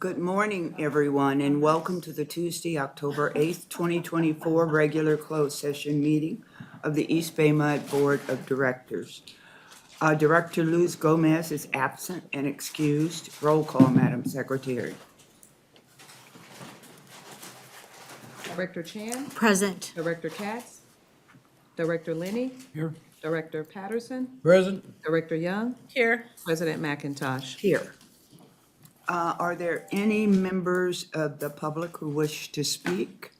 Good morning, everyone, and welcome to the Tuesday, October 8th, 2024 regular closed session meeting of the EBMUD Board of Directors. Director Luz Gomez is absent and excused. Roll call, Madam Secretary. Director Chan, Present. Director Katz, Director Linney, Here. Director Patterson, Present. Director Young, Here. President McIntosh. Here. Are there any members of the public who wish to speak?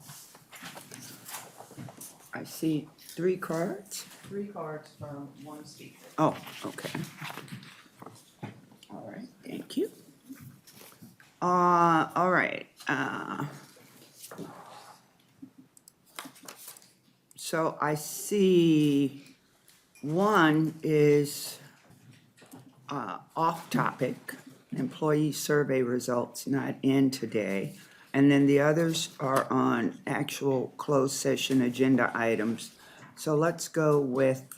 I see 3 cards. 3 cards from 1 speaker. Oh, okay. All right, thank you. All right. So I see one is off topic, employee survey results not in today. And then the others are on actual closed session agenda items. So let's go with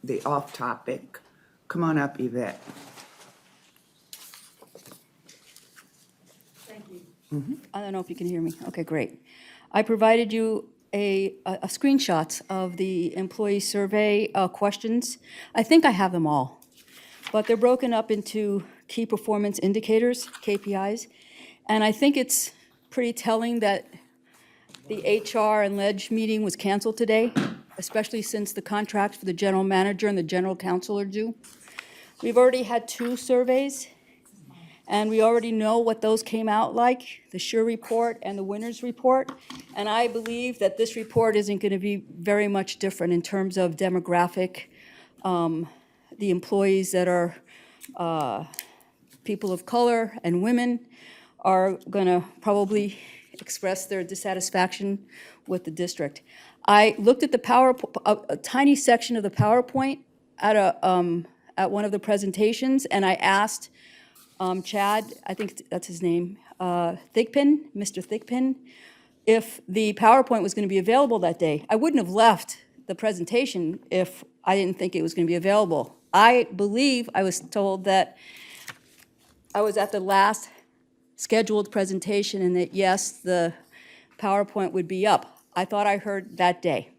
the off topic. Come on up, Yvette. Thank you. I don't know if you can hear me. Okay, great. I provided you a screenshots of the employee survey questions. I think I have them all, but they're broken up into key performance indicators, KPIs, and I think it's pretty telling that the HR and Ledge meeting was canceled today, especially since the contracts for the general manager and the general counsel are due. We've already had 2 surveys, and we already know what those came out like, the SURE report and the winners report. And I believe that this report isn't going to be very much different in terms of demographic. The employees that are people of color and women are going to probably express their dissatisfaction with the district. I looked at the a tiny section of the PowerPoint at one of the presentations, and I asked Chad, I think that's his name, Thigpen, Mr. Thigpen, if the PowerPoint was going to be available that day. I wouldn't have left the presentation if I didn't think it was going to be available. I believe I was told that I was at the last scheduled presentation and that, yes, the PowerPoint would be up. I thought I heard that day.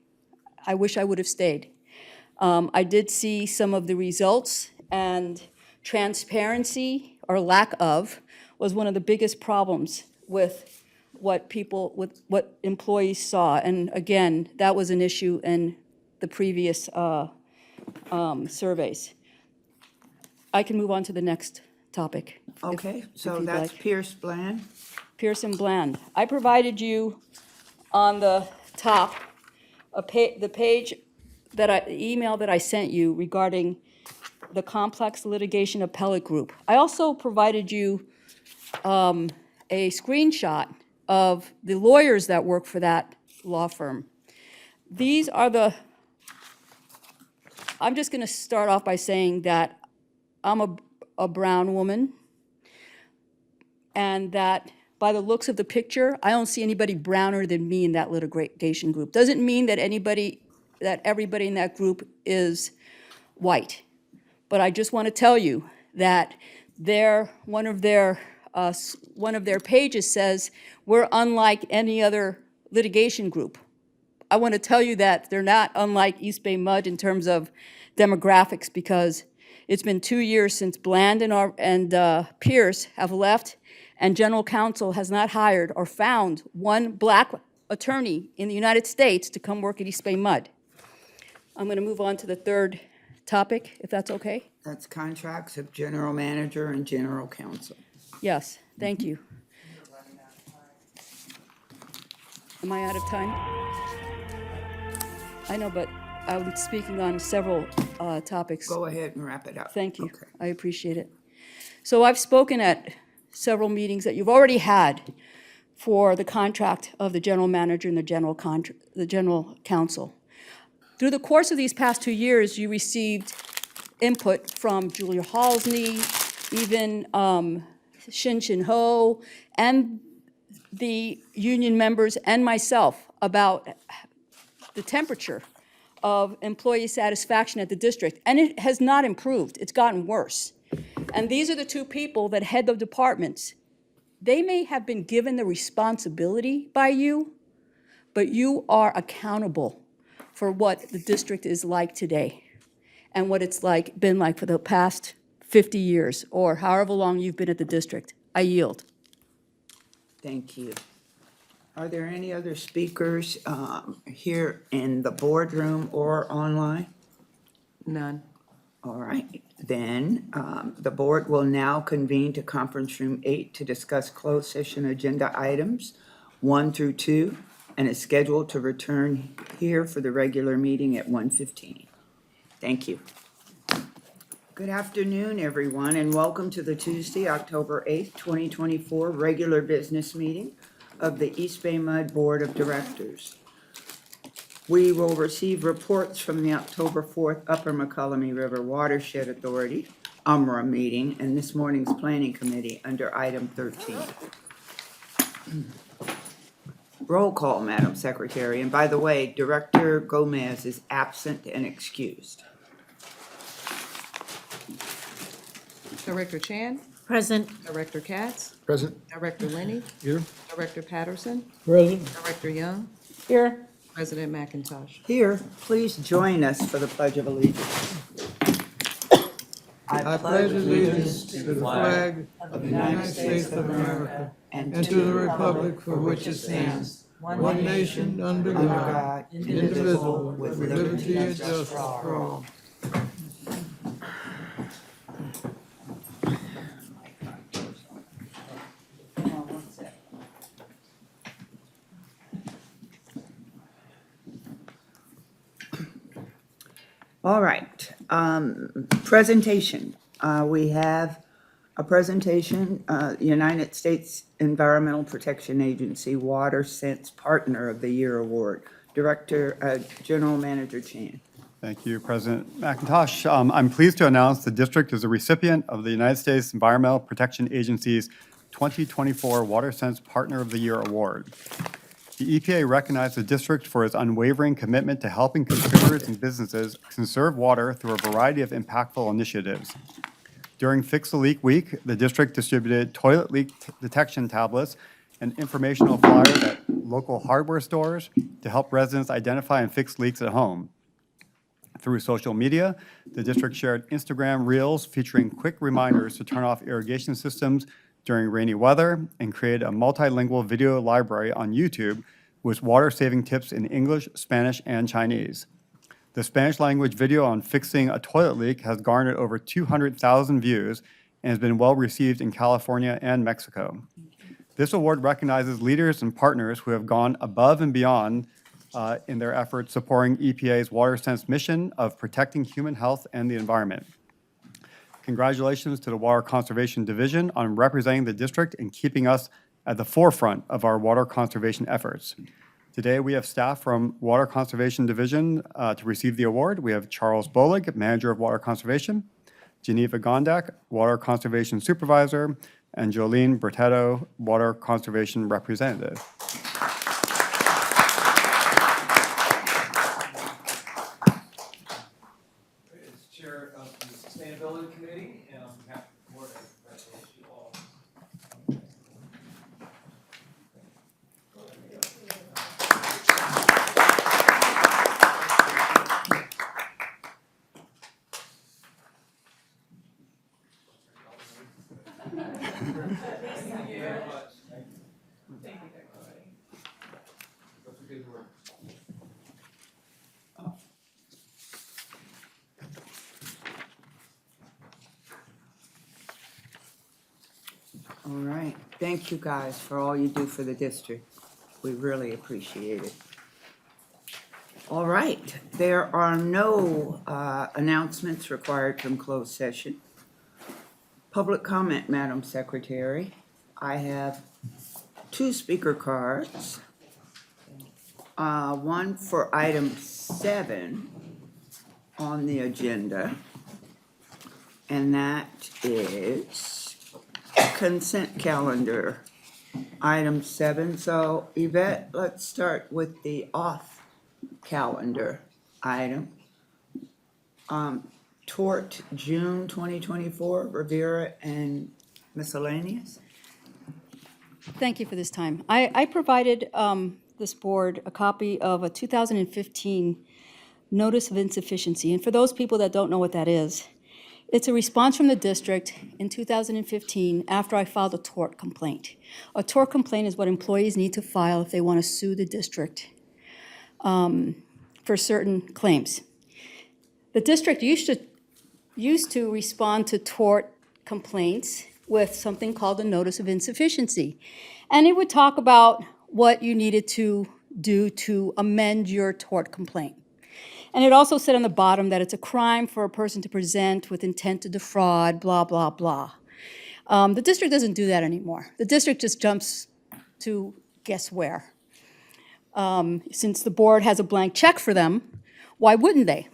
I wish I would have stayed. I did see some of the results, and transparency or lack of was one of the biggest problems with what employees saw. And again, that was an issue in the previous surveys. I can move on to the next topic. Okay, so you'd that's like. Pierce Bland. Pearson Bland. I provided you on the top the page the email that I sent you regarding the complex litigation appellate group. I also provided you a screenshot of the lawyers that work for that law firm. These are I'm just going to start off by saying that I'm a brown woman, and that by the looks of the picture, I don't see anybody browner than me in that litigation group. Doesn't mean that everybody in that group is white. But I just want to tell you that one of their pages says, we're unlike any other litigation group. I want to tell you that they're not unlike EBMUD in terms of demographics, because it's been 2 years since Bland and Pierce have left, and General Counsel has not hired or found one black attorney in the United States to come work at EBMUD. I'm going to move on to the third topic, if that's okay. That's contracts of general manager and general counsel. Yes, thank you. Am I out of time? I know, but I'm speaking on several topics. Go ahead and wrap it up. Thank you. Okay. I appreciate it. So I've spoken at several meetings that you've already had for the contract of the general manager and the general counsel. Through the course of these past 2 years, you received input from Julia Halsney, even Shin Ho, and the union members and myself about the temperature of employee satisfaction at the district. And it has not improved. It's gotten worse. And these are the 2 people that head the departments They may have been given the responsibility by you, but you are accountable for what the district is like today and what it's been like for the past 50 years or however long you've been at the district. I yield. Thank you. Are there any other speakers here in the boardroom or online? None. All right, then the board will now convene to conference room 8 to discuss closed session agenda items 1 through 2, and is scheduled to return here for the regular meeting at 1:15. Thank you. Good afternoon, everyone, and welcome to the Tuesday, October 8th, 2024 regular business meeting of the EBMUD Board of Directors. We will receive reports from the October 4th Upper McCollum River Watershed Authority, UMRA meeting, and this morning's Planning Committee under item 13. Roll call, Madam Secretary, and by the way, Director Gomez is absent and excused. Director Chan? Present. Director Katz? Present. Director Lenny? Here. Director Patterson? Present. Director Young? Here. President McIntosh? Here, please join us for the Pledge of Allegiance. I pledge allegiance to the flag of the United States of America and to the republic for which it stands, one nation under God, indivisible, with liberty and justice for all. All right, presentation. We have a presentation, United States Environmental Protection Agency Water Sense Partner of the Year Award. General Manager Chan. Thank you, President McIntosh. I'm pleased to announce the district is a recipient of the United States Environmental Protection Agency's 2024 Water Sense Partner of the Year Award. The EPA recognized the district for its unwavering commitment to helping consumers and businesses conserve water through a variety of impactful initiatives. During Fix the Leak Week, the district distributed toilet leak detection tablets and informational flyers at local hardware stores to help residents identify and fix leaks at home. Through social media, the district shared Instagram Reels featuring quick reminders to turn off irrigation systems during rainy weather and created a multilingual video library on YouTube with water-saving tips in English, Spanish, and Chinese. The Spanish language video on fixing a toilet leak has garnered over 200,000 views and has been well received in California and Mexico. This award recognizes leaders and partners who have gone above and beyond in their efforts supporting EPA's Water Sense mission of protecting human health and the environment. Congratulations to the Water Conservation Division on representing the district and keeping us at the forefront of our water conservation efforts. Today, we have staff from Water Conservation Division to receive the award. We have Charles Bolig, Manager of Water Conservation, Geneva Gondak, Water Conservation Supervisor, and Jolene Bertetto, Water Conservation Representative. As Chair of the Sustainability Committee, and on behalf of the board, I congratulate you all. Thank you very much. Thank you. That's a good work. All right, thank you guys for all you do for the district. We really appreciate it. All right, there are no announcements required from closed session. Public comment, Madam Secretary. I have 2 speaker cards. One for item 7 on the agenda, and that is consent calendar, item 7. So Yvette, let's start with the off calendar item. Tort, June 2024, Rivera and miscellaneous. Thank you for this time. I provided this board a copy of a 2015 Notice of Insufficiency. And for those people that don't know what that is, it's a response from the district in 2015 after I filed a tort complaint. A tort complaint is what employees need to file if they want to sue the district for certain claims. The district used to respond to tort complaints with something called a notice of insufficiency. And it would talk about what you needed to do to amend your tort complaint. And it also said on the bottom that it's a crime for a person to present with intent to defraud, blah, blah, blah. The district doesn't do that anymore. The district just jumps to guess where. Since the board has a blank check for them, why wouldn't they?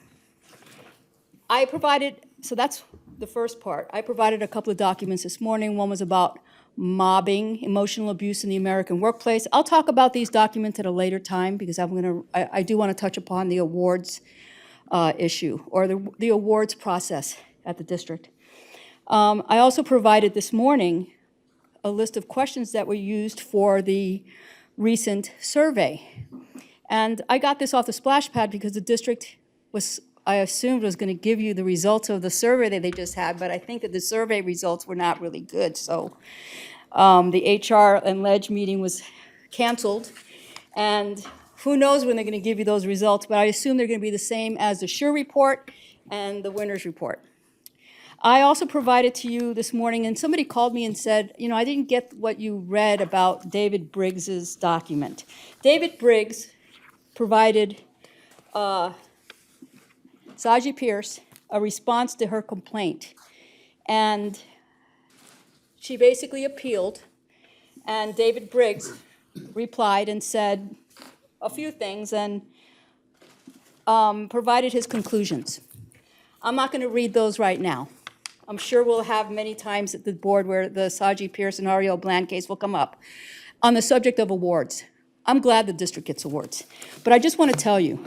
I provided, so that's the first part. I provided a couple of documents this morning. One was about mobbing, emotional abuse in the American workplace. I'll talk about these documents at a later time because I do want to touch upon the awards issue or the awards process at the district. I also provided this morning a list of questions that were used for the recent survey. And I got this off the splash pad because the district was, I assumed, was going to give you the results of the survey that they just had, but I think that the survey results were not really good. So the HR and Ledge meeting was canceled, and who knows when they're going to give you those results, but I assume they're going to be the same as the SURE report and the winner's report. I also provided to you this morning, and somebody called me and said, you know, I didn't get what you read about David Briggs's document. David Briggs provided Saji Pierce a response to her complaint. And she basically appealed, and David Briggs replied and said a few things and provided his conclusions. I'm not going to read those right now. I'm sure we'll have many times at the board where the Saji Pierce and Ariel Bland case will come up on the subject of awards. I'm glad the district gets awards. But I just want to tell you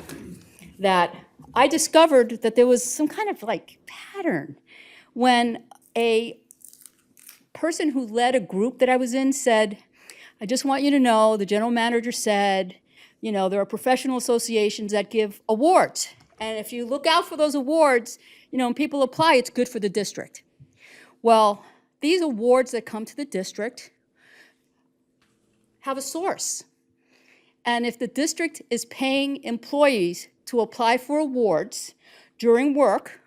that I discovered that there was some kind of like pattern when a person who led a group that I was in said, I just want you to know, the general manager said, you know, there are professional associations that give awards. And if you look out for those awards, you know, and people apply, it's good for the district. Well, these awards that come to the district have a source. And if the district is paying employees to apply for awards during work,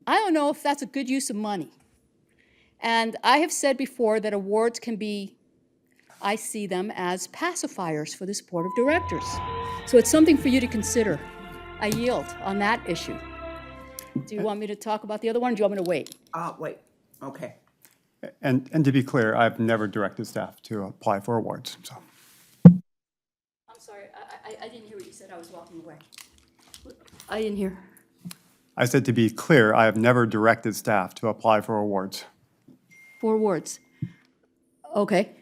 I don't know if that's a good use of money. And I have said before that awards can be, I see them as pacifiers for this board of directors. So it's something for you to consider. I yield on that issue. Do you want me to talk about the other one, or do you want me to wait? Wait, okay. And to be clear, I've never directed staff to apply for awards, so. I'm sorry, I didn't hear what you said. I was walking away. I didn't hear. I said to be clear, I have never directed staff to apply for awards. For awards. Okay.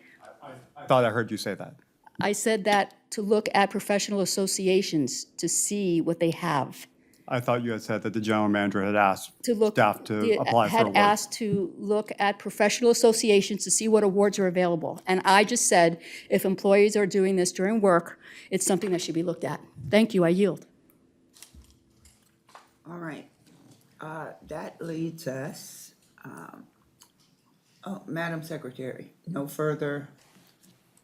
I thought I heard you say that. I said that to look at professional associations to see what they have. I thought you had said that the general manager had asked To look, staff to apply for had awards. asked to look at professional associations to see what awards are available. And I just said, if employees are doing this during work, it's something that should be looked at. Thank you, I yield. All right. That leads us, Madam Secretary, no further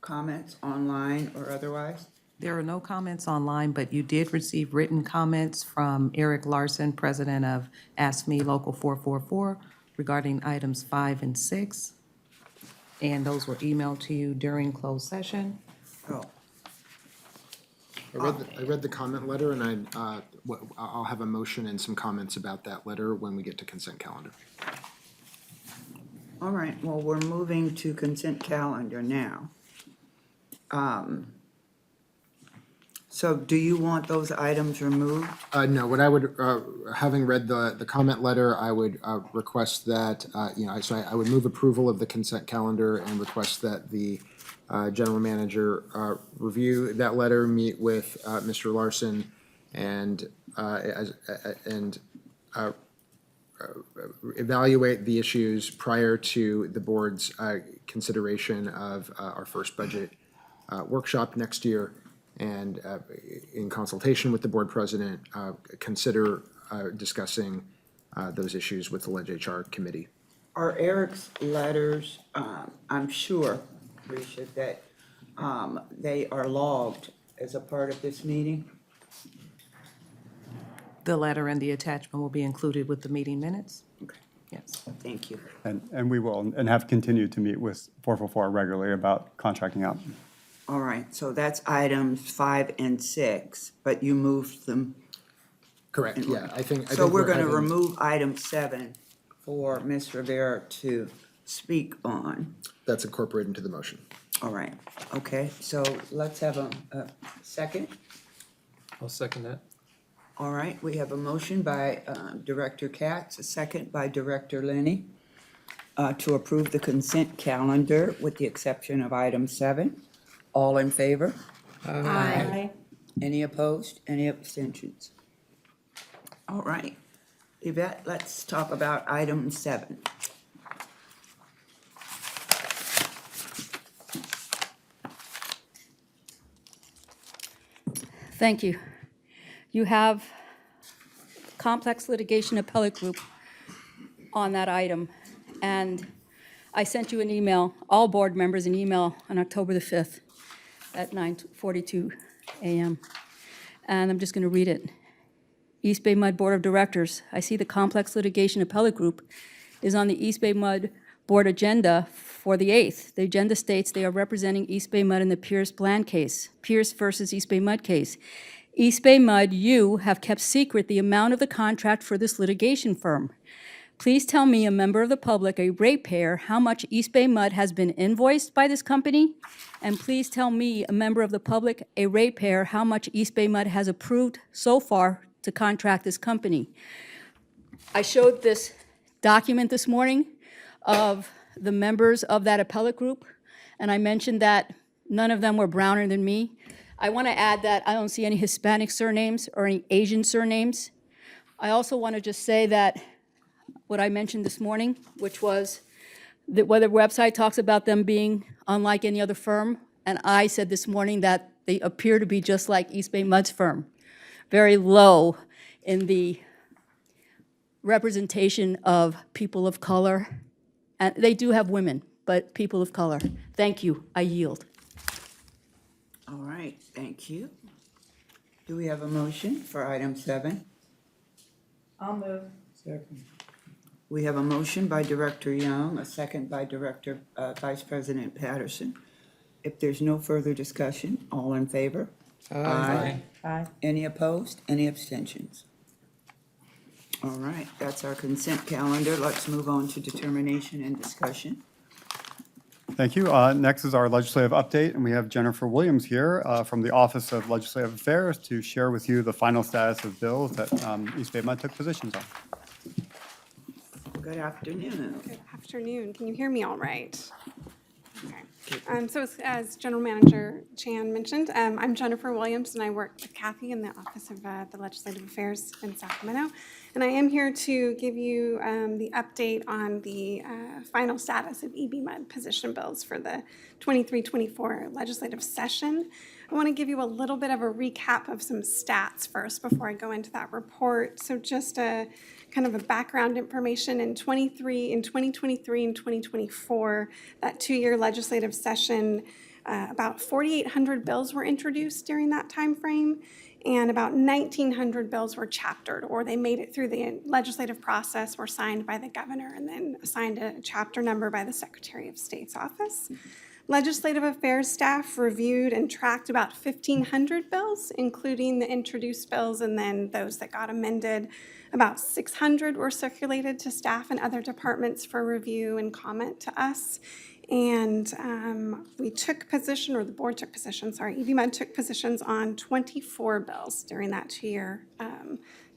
comments online or otherwise? There are no comments online, but you did receive written comments from Eric Larson, president of Ask Me Local 444, regarding items 5 and 6. And those were emailed to you during closed session. Oh, I read the comment letter, and I'll have a motion and some comments about that letter when we get to consent calendar. all right. Well, we're moving to consent calendar now. So do you want those items removed? No, what I would, having read the comment letter, I would request that, so I would move approval of the consent calendar and request that the general manager review that letter, meet with Mr. Larson, and evaluate the issues prior to the board's consideration of our first budget workshop next year, and in consultation with the board president, consider discussing those issues with the Leg-HR committee. Are Eric's letters, I'm sure, Risha, that they are logged as a part of this meeting? The letter and the attachment will be included with the meeting minutes? Okay, Yes. thank you. And we will, and have continued to meet with 444 regularly about contracting out. All right, so that's items 5 and 6, but you moved them. Correct, yeah, I think. So we're gonna having- remove item 7 for Ms. Rivera to speak on. That's incorporated into the motion. All right, okay, so let's have a second. I'll second that. All right, we have a motion by Director Katz, a second by Director Lenny, to approve the consent calendar with the exception of item 7. All in favor? Aye. Any opposed? Any abstentions? All right, Yvette, let's talk about item 7. Thank you. You have complex litigation appellate group on that item. And I sent you an email, all board members an email on October the 5th at 9:42 a.m. And I'm just going to read it. East Bay Mud Board of Directors, I see the complex litigation appellate group is on the East Bay Mud Board agenda for the 8th. The agenda states they are representing East Bay Mud in the Pierce Bland case, Pierce versus East Bay Mud case. East Bay Mud, you have kept secret the amount of the contract for this litigation firm. Please tell me, a member of the public, a ratepayer, how much East Bay Mud has been invoiced by this company? And please tell me, a member of the public, a ratepayer, how much East Bay Mud has approved so far to contract this company. I showed this document this morning of the members of that appellate group, and I mentioned that none of them were browner than me. I want to add that I don't see any Hispanic surnames or any Asian surnames. I also want to just say that what I mentioned this morning, which was that whether website talks about them being unlike any other firm, and I said this morning that they appear to be just like East Bay Mud's firm, very low in the representation of people of color. And they do have women, but people of color. Thank you. I yield. All right, thank you. Do we have a motion for item 7? I'll move. Second. We have a motion by Director Young, a second by Vice President Patterson. If there's no further discussion, all in favor? Aye. Aye. Any opposed? Any abstentions? All right, that's our consent calendar. Let's move on to determination and discussion. Thank you. Next is our legislative update, and we have Jennifer Williams here from the Office of Legislative Affairs to share with you the final status of bills that East Bay Mud took positions on. Good afternoon. Good afternoon. Can you hear me all right? Okay. So as General Manager Chan mentioned, I'm Jennifer Williams, and I work with Kathy in the Office of the Legislative Affairs in Sacramento. And I am here to give you the update on the final status of EBMUD position bills for the 23-24 legislative session. I want to give you a little bit of a recap of some stats first before I go into that report. So just a kind of a background information in 2023 and 2024, that 2-year legislative session, about 4,800 bills were introduced during that time frame, and about 1,900 bills were chaptered, or they made it through the legislative process, were signed by the governor, and then assigned a chapter number by the Secretary of State's office. Legislative Affairs staff reviewed and tracked about 1,500 bills, including the introduced bills and then those that got amended. About 600 were circulated to staff and other departments for review and comment to us. And we took position, or the board took position, sorry, EBMUD took positions on 24 bills during that 2-year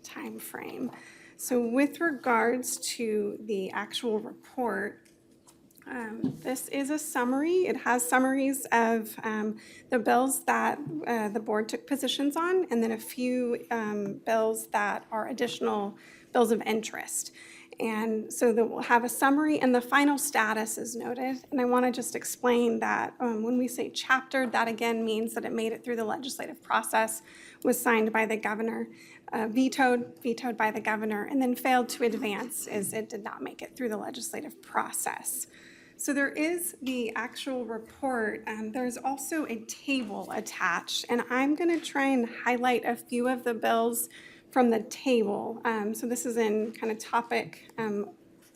time frame. So with regards to the actual report, this is a summary. It has summaries of the bills that the board took positions on, and then a few bills that are additional bills of interest. And so that we'll have a summary and the final status is noted. And I want to just explain that when we say chaptered, that again means that it made it through the legislative process, was signed by the governor, vetoed by the governor, and then failed to advance as it did not make it through the legislative process. So there is the actual report. There's also a table attached, and I'm going to try and highlight a few of the bills from the table. So this is in kind of topic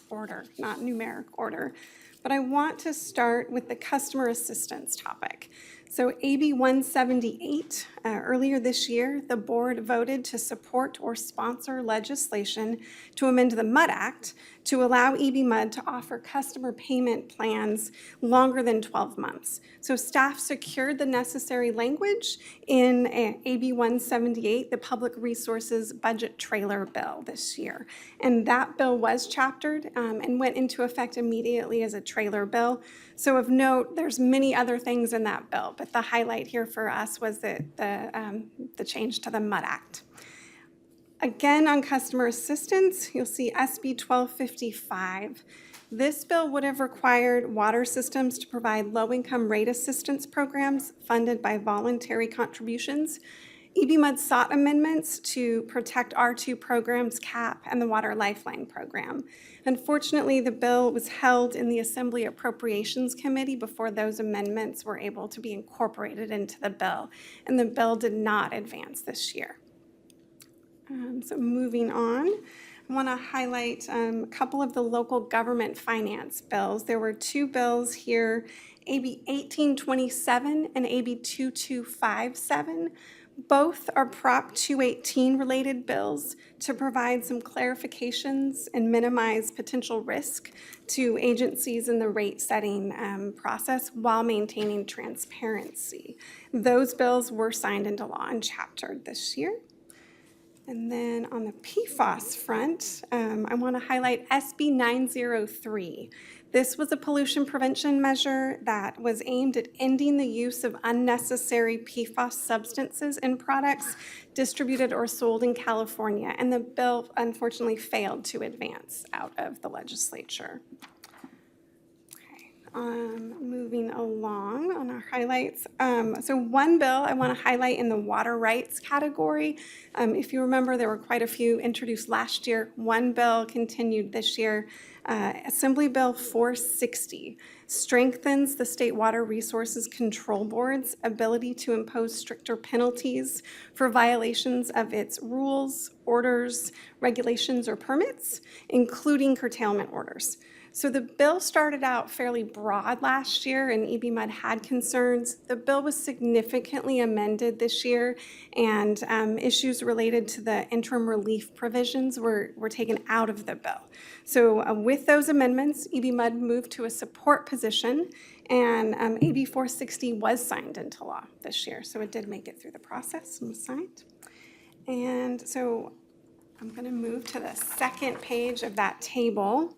order, not numeric order. But I want to start with the customer assistance topic. So AB 178, earlier this year, the board voted to support or sponsor legislation to amend the MUD Act to allow EBMUD to offer customer payment plans longer than 12 months. So staff secured the necessary language in AB 178, the Public Resources Budget Trailer Bill this year. And that bill was chaptered and went into effect immediately as a trailer bill. So of note, there's many other things in that bill, but the highlight here for us was the change to the MUD Act. Again, on customer assistance, you'll see SB 1255. This bill would have required water systems to provide low-income rate assistance programs funded by voluntary contributions. EBMUD sought amendments to protect R2 programs CAP and the Water Lifeline program. Unfortunately, the bill was held in the Assembly Appropriations Committee before those amendments were able to be incorporated into the bill, and the bill did not advance this year. So moving on, I want to highlight a couple of the local government finance bills. There were two bills here, AB 1827 and AB 2257. Both are Prop 218 related bills to provide some clarifications and minimize potential risk to agencies in the rate setting process while maintaining transparency. Those bills were signed into law and chaptered this year. And then on the PFAS front, I want to highlight SB 903. This was a pollution prevention measure that was aimed at ending the use of unnecessary PFAS substances in products distributed or sold in California. And the bill unfortunately failed to advance out of the legislature. Moving along on our highlights. So one bill I want to highlight in the water rights category. If you remember, there were quite a few introduced last year. One bill continued this year. Assembly Bill 460 strengthens the State Water Resources Control Board's ability to impose stricter penalties for violations of its rules, orders, regulations, or permits, including curtailment orders. So the bill started out fairly broad last year, and EBMUD had concerns. The bill was significantly amended this year, and issues related to the interim relief provisions were taken out of the bill. So with those amendments, EBMUD moved to a support position, and AB 460 was signed into law this year. So it did make it through the process and was signed. And so I'm going to move to the second page of that table.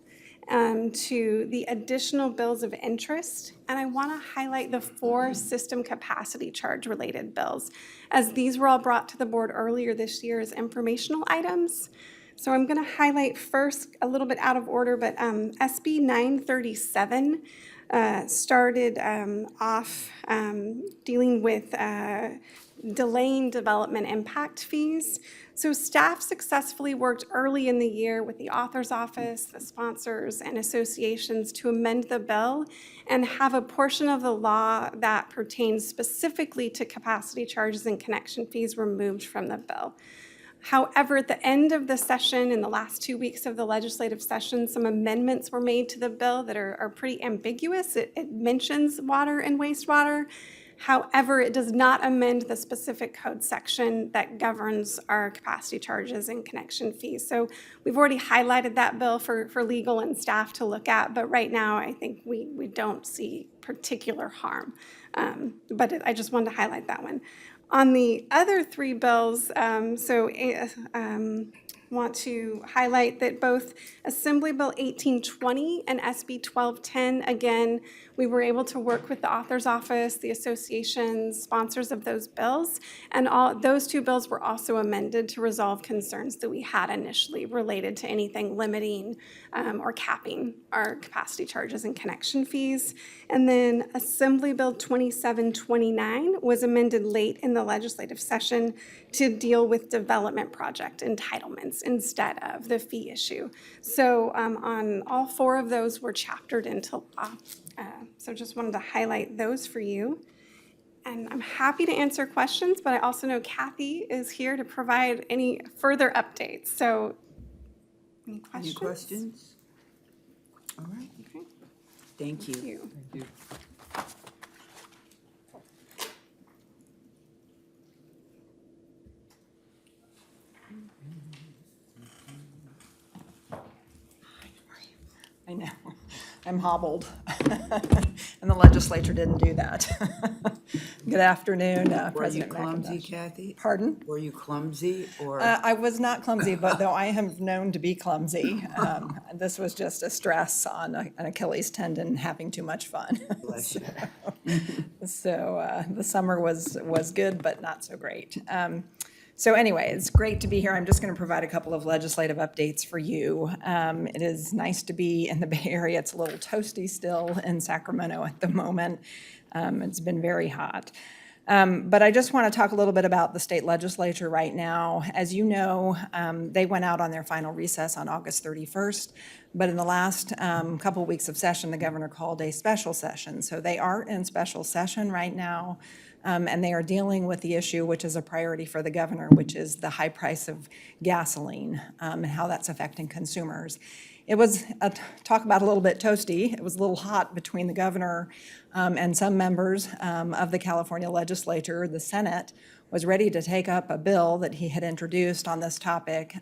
To the additional bills of interest, and I want to highlight the 4 system capacity charge related bills, as these were all brought to the board earlier this year as informational items. So I'm going to highlight first, a little bit out of order, but SB 937 started off dealing with delaying development impact fees. So staff successfully worked early in the year with the author's office, the sponsors, and associations to amend the bill and have a portion of the law that pertains specifically to capacity charges and connection fees removed from the bill. However, at the end of the session, in the last 2 weeks of the legislative session, some amendments were made to the bill that are pretty ambiguous. It mentions water and wastewater. However, it does not amend the specific code section that governs our capacity charges and connection fees. So we've already highlighted that bill for legal and staff to look at, but right now I think we don't see particular harm. But I just wanted to highlight that one. On the other 3 bills, want to highlight that both Assembly Bill 1820 and SB 1210, again, we were able to work with the author's office, the associations, sponsors of those bills, and those two bills were also amended to resolve concerns that we had initially related to anything limiting or capping our capacity charges and connection fees. And then Assembly Bill 2729 was amended late in the legislative session to deal with development project entitlements instead of the fee issue. So on all four of those were chaptered into law. So just wanted to highlight those for you. And I'm happy to answer questions, but I also know Kathy is here to provide any further updates. So any questions? Any questions? All right, Okay, thank you. thank you. I know, I'm hobbled. And the legislature didn't do that. Good afternoon, Were you President clumsy, McIntosh. Kathy? Pardon? Were you clumsy or? I was not clumsy, but though I am known to be clumsy, this was just a stress on an Achilles tendon, having too much fun. Bless you. So the summer was good, but not so great. So anyway, it's great to be here. I'm just going to provide a couple of legislative updates for you. It is nice to be in the Bay Area. It's a little toasty still in Sacramento at the moment. It's been very hot. But I just want to talk a little bit about the state legislature right now. As you know, they went out on their final recess on August 31st, but in the last couple weeks of session, the governor called a special session. So they are in special session right now, and they are dealing with the issue, which is a priority for the governor, which is the high price of gasoline and how that's affecting consumers. It was, talk about a little bit toasty, it was a little hot between the governor and some members of the California legislature. The Senate was ready to take up a bill that he had introduced on this topic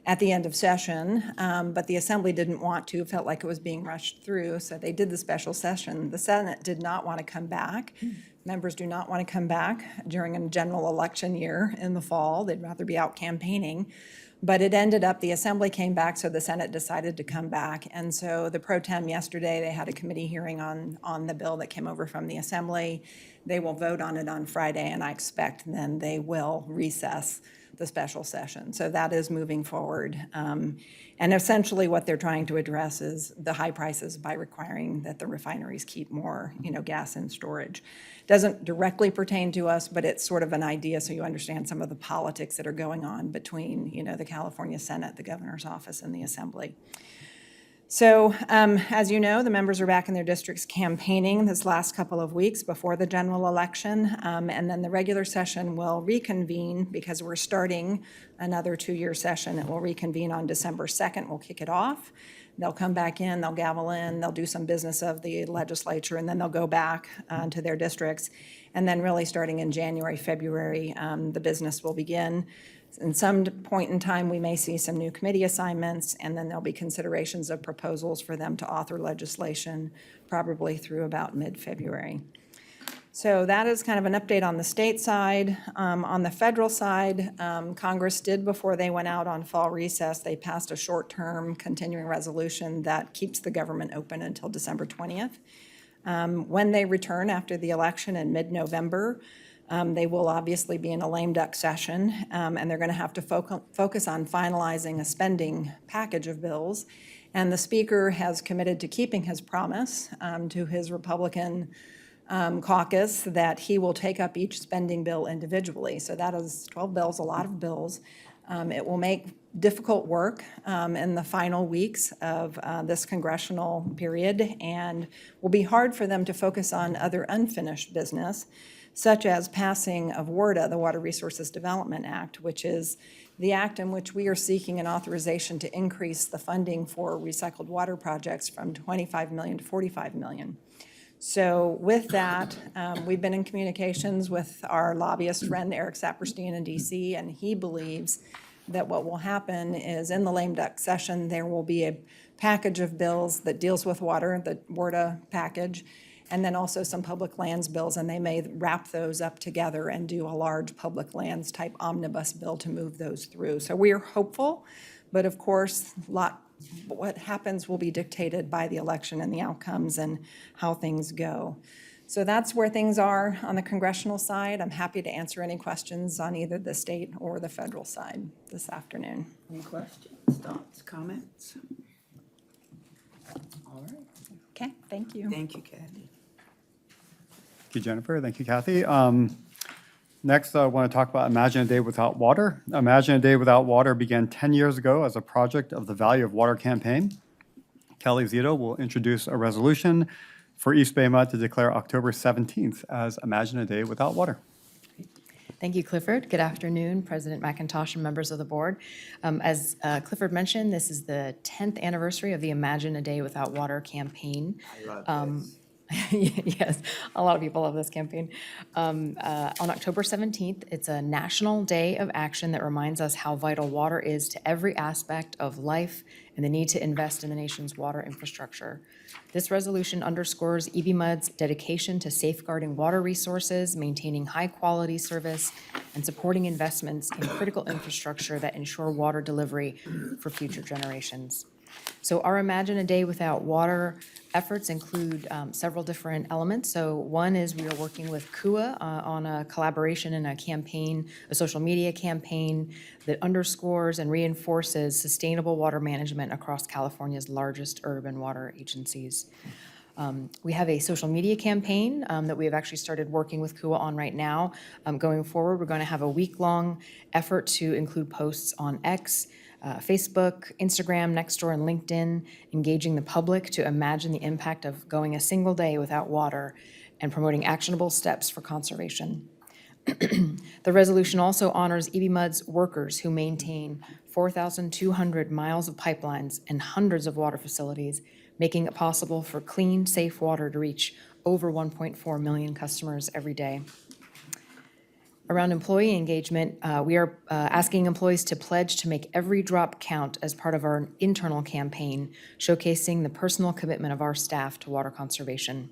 at the end of session, but the Assembly didn't want to, felt like it was being rushed through, so they did the special session. The Senate did not want to come back. Members do not want to come back during a general election year in the fall. They'd rather be out campaigning. But it ended up, the Assembly came back, so the Senate decided to come back. And so the pro tem yesterday, they had a committee hearing on the bill that came over from the Assembly. They will vote on it on Friday, and I expect then they will recess the special session. So that is moving forward. And essentially what they're trying to address is the high prices by requiring that the refineries keep more, gas in storage. Doesn't directly pertain to us, but it's sort of an idea so you understand some of the politics that are going on between, the California Senate, the governor's office, and the Assembly. So as you know, the members are back in their districts campaigning this last couple of weeks before the general election. And then the regular session will reconvene because we're starting another two-year session. It will reconvene on December 2nd. We'll kick it off. They'll come back in, they'll gavel in, they'll do some business of the legislature, and then they'll go back to their districts. And then really starting in January, February, the business will begin. In some point in time, we may see some new committee assignments, and then there'll be considerations of proposals for them to author legislation, probably through about mid-February. So that is kind of an update on the state side. On the federal side, Congress did, before they went out on fall recess, they passed a short-term continuing resolution that keeps the government open until December 20th. When they return after the election in mid-November, they will obviously be in a lame duck session, and they're going to have to focus on finalizing a spending package of bills. And the Speaker has committed to keeping his promise to his Republican caucus that he will take up each spending bill individually. So that is 12 bills, a lot of bills. It will make difficult work in the final weeks of this congressional period, and will be hard for them to focus on other unfinished business, such as passing of WRDA, the Water Resources Development Act, which is the act in which we are seeking an authorization to increase the funding for recycled water projects from $25 million to $45 million. So with that, we've been in communications with our lobbyist friend, Eric Saperstein in DC, and he believes that what will happen is in the lame duck session, there will be a package of bills that deals with water, the WRDA package, and then also some public lands bills, and they may wrap those up together and do a large public lands type omnibus bill to move those through. So we are hopeful, but of course, what happens will be dictated by the election and the outcomes and how things go. So that's where things are on the congressional side. I'm happy to answer any questions on either the state or the federal side this afternoon. Any questions, thoughts, comments? All right, Okay, thank you. thank you, Kathy. Thank you, Jennifer. Thank you, Kathy. Next, I want to talk about Imagine a Day Without Water. Imagine a Day Without Water began 10 years ago as a project of the Value of Water campaign. Kelly Zito will introduce a resolution for East Bay MUD to declare October 17th as Imagine a Day Without Water. Thank you, Clifford. Good afternoon, President McIntosh and members of the board. As Clifford mentioned, this is the 10th anniversary of the Imagine a Day Without Water campaign. I love this. Yes, a lot of people love this campaign. On October 17th, it's a national day of action that reminds us how vital water is to every aspect of life and the need to invest in the nation's water infrastructure. This resolution underscores EBMUD's dedication to safeguarding water resources, maintaining high-quality service, and supporting investments in critical infrastructure that ensure water delivery for future generations. So our Imagine a Day Without Water efforts include several different elements. So one is we are working with KUA on a collaboration and a campaign, a social media campaign that underscores and reinforces sustainable water management across California's largest urban water agencies. We have a social media campaign that we have actually started working with KUA on right now. Going forward, we're going to have a week-long effort to include posts on X, Facebook, Instagram, Nextdoor, and LinkedIn, engaging the public to imagine the impact of going a single day without water and promoting actionable steps for conservation. The resolution also honors EBMUD's workers who maintain 4,200 miles of pipelines and hundreds of water facilities, making it possible for clean, safe water to reach over 1.4 million customers every day. Around employee engagement, we are asking employees to pledge to make every drop count as part of our internal campaign, showcasing the personal commitment of our staff to water conservation.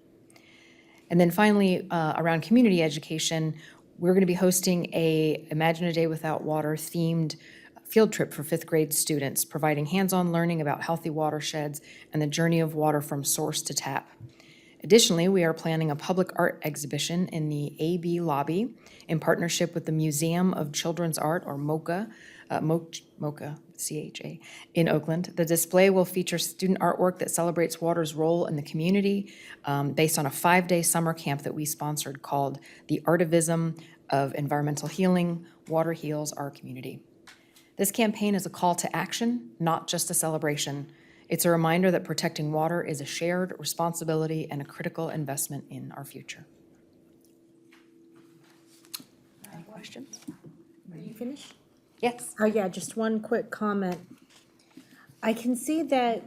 And then finally, around community education, we're going to be hosting a Imagine a Day Without Water themed field trip for fifth grade students, providing hands-on learning about healthy watersheds and the journey of water from source to tap. Additionally, we are planning a public art exhibition in the AB lobby in partnership with the Museum of Children's Art, or MoCA, CHA, in Oakland. The display will feature student artwork that celebrates water's role in the community, based on a 5-day summer camp that we sponsored called The Artivism of Environmental Healing, Water Heals Our Community. This campaign is a call to action, not just a celebration. It's a reminder that protecting water is a shared responsibility and a critical investment in our future. Any questions? Are you finished? Yes. Oh, yeah, just one quick comment. I can see that